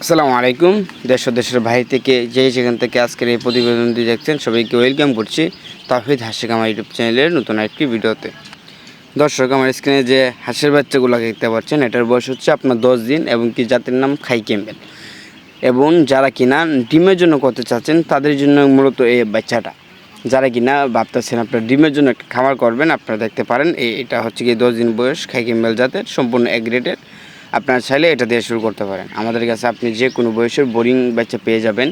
আসসালামু আলাইকুম। দেশ ও দেশের বাইরে থেকে যেখান থেকে আজকের এই প্রতিবেদনটি দেখছেন সবাইকে ওয়েলকাম করছি তাওহীদ হাসিক আমার ইউটিউব চ্যানেলের নতুন একটি ভিডিওতে। দর্শক, আমার স্ক্রিনে যে হাঁসের বাচ্চাগুলোকে দেখতে পাচ্ছেন, এটার বয়স হচ্ছে আপনার 10 দিন এবং কি জাতের নাম খাই ক্যাম্বেল। এবং যারা কিনা ডিমের জন্য করতে চাচ্ছেন তাদের জন্য মূলত এই বাচ্চাটা। যারা কিনা ভাবতেছেন আপনার ডিমের জন্য একটা খামার করবেন, আপনারা দেখতে পারেন এটা হচ্ছে কি 10 দিন বয়স খাই ক্যাম্বেল জাতের, সম্পূর্ণ এক গ্রেডের। আপনারা চাইলে এটা দিয়ে শুরু করতে পারেন। আমাদের কাছে আপনি যে কোনো বয়সের বোরিং বাচ্চা পেয়ে যাবেন।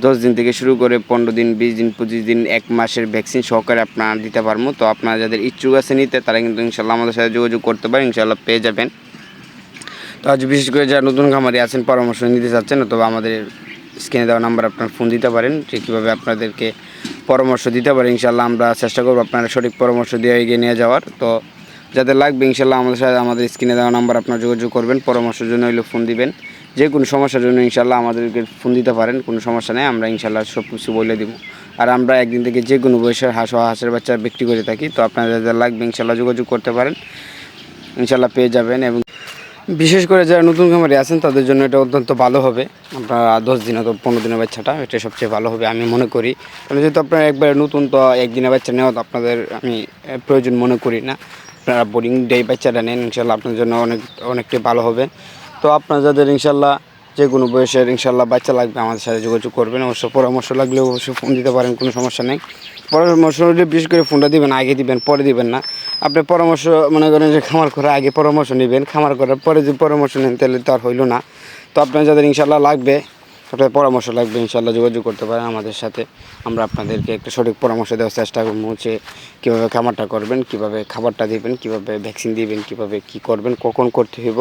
10 দিন থেকে শুরু করে 15 দিন, 20 দিন, 25 দিন, 1 মাসের ভ্যাকসিন সহকারে আপনারা দিতে পারবো। তো আপনারা যাদের ইচ্ছুক আছে নিতে, তারা কিন্তু ইনশাল্লাহ আমাদের সাথে যোগাযোগ করতে পারেন, ইনশাল্লাহ পেয়ে যাবেন। তো আজ বিশেষ করে যারা নতুন খামারি আছেন, পরামর্শ নিতে চাচ্ছেন, অথবা আমাদের স্ক্রিনে দেওয়া নাম্বার আপনার ফোন দিতে পারেন, যে কীভাবে আপনাদেরকে পরামর্শ দিতে পারে। ইনশাল্লাহ আমরা চেষ্টা করবো আপনারা সঠিক পরামর্শ দিয়ে এগিয়ে নিয়ে যাওয়ার। তো যাদের লাগবে ইনশাল্লাহ আমাদের সাথে আমাদের স্ক্রিনে দেওয়া নাম্বার আপনার যোগাযোগ করবেন, পরামর্শের জন্য হইলে ফোন দিবেন। যে কোনো সমস্যার জন্য ইনশাল্লাহ আমাদেরকে ফোন দিতে পারেন, কোনো সমস্যা নেই, আমরা ইনশাল্লাহ সব কিছু বলে দিব। আর আমরা একদিন থেকে যে কোনো বয়সের হাঁসের বাচ্চা বিক্রি করে থাকি। তো আপনাদের যাদের লাগবে ইনশাল্লাহ যোগাযোগ করতে পারেন, ইনশাল্লাহ পেয়ে যাবেন। এবং বিশেষ করে যারা নতুন খামারি আছেন তাদের জন্য এটা অত্যন্ত ভালো হবে। আপনারা 10 দিন অথবা 15 দিনের বাচ্চাটা এটা সবচেয়ে ভালো হবে আমি মনে করি। কারণ যেহেতু আপনারা একবারে নতুন, তো একদিনের বাচ্চা নেওয়া আপনাদের আমি প্রয়োজন মনে করি না। আপনারা বোরিং ডে বাচ্চাটা নেন, ইনশাল্লাহ আপনার জন্য অনেকটাই ভালো হবে। তো আপনারা যাদের ইনশাল্লাহ যে কোনো বয়সের ইনশাল্লাহ বাচ্চা লাগবে আমাদের সাথে যোগাযোগ করবেন। অবশ্য পরামর্শ লাগলে অবশ্যই ফোন দিতে পারেন, কোনো সমস্যা নেই। পরামর্শ হলে বিশেষ করে ফোনটা দিবেন, আগে দিবেন পরে দিবেন না। আপনি পরামর্শ মনে করেন যে খামার করার আগে পরামর্শ নেবেন, খামার করার পরে যদি পরামর্শ নেন তাহলে তো আর হইল না। তো আপনার যাদের ইনশাল্লাহ লাগবে, আপনার পরামর্শ লাগবে, ইনশাল্লাহ যোগাযোগ করতে পারেন আমাদের সাথে। আমরা আপনাদেরকে একটা সঠিক পরামর্শ দেওয়ার চেষ্টা করবো, যে কীভাবে খামারটা করবেন, কীভাবে খাবারটা দিবেন, কীভাবে ভ্যাকসিন দিবেন, কীভাবে কী করবেন, কখন করতে হইব,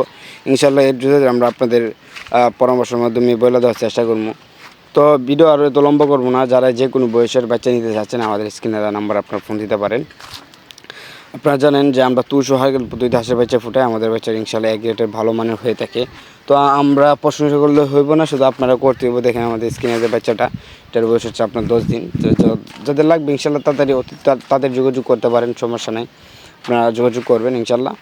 ইনশাল্লাহ এর জন্য আমরা আপনাদের পরামর্শের মাধ্যমে বলে দেওয়ার চেষ্টা করবো। তো ভিডিও আরও এত লম্বা করবো না। যারা যে কোনো বয়সের বাচ্চা নিতে চাচ্ছেন আমাদের স্ক্রিনে দেওয়া নাম্বার আপনার ফোন দিতে পারেন। আপনারা জানেন যে আমরা 200 পদ্ধতিতে হাঁসের বাচ্চা ফুটাই, আমাদের বাচ্চা ইনশাল্লাহ এক রেটের ভালো মানের হয়ে থাকে। তো আমরা প্রশংসা করলে হইব না, শুধু আপনারা করতে হইব। দেখেন আমাদের স্ক্রিনে যে বাচ্চাটা, এটার বয়স হচ্ছে আপনার 10 দিন। যাদের লাগবে ইনশাল্লাহ তাদের যোগাযোগ করতে পারেন, সমস্যা নেই, আপনারা যোগাযোগ করবেন ইনশাল্লাহ,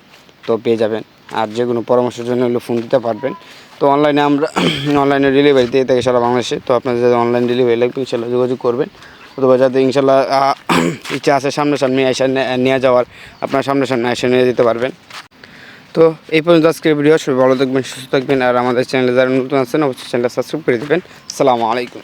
তো পেয়ে যাবেন। আর যে কোনো পরামর্শের জন্য হলে ফোন দিতে পারবেন। তো অনলাইনে আমরা অনলাইনে ডেলিভারি দিয়ে থাকি সারা বাংলাদেশে। তো আপনাদের যাদের অনলাইন ডেলিভারি লাগবে ইনশাল্লাহ যোগাযোগ করবেন, অথবা যাদের ইনশাল্লাহ ইচ্ছা আছে সামনাসামনি এসে নিয়ে যাওয়ার, আপনার সামনাসামনি এসে নিয়ে যেতে পারবেন। তো এই পর্যন্ত আজকের ভিডিও। সবাই ভালো থাকবেন, সুস্থ থাকবেন। আর আমাদের চ্যানেলে যারা নতুন আছেন অবশ্যই চ্যানেলটা সাবস্ক্রাইব করে দেবেন। আসসালামু আলাইকুম।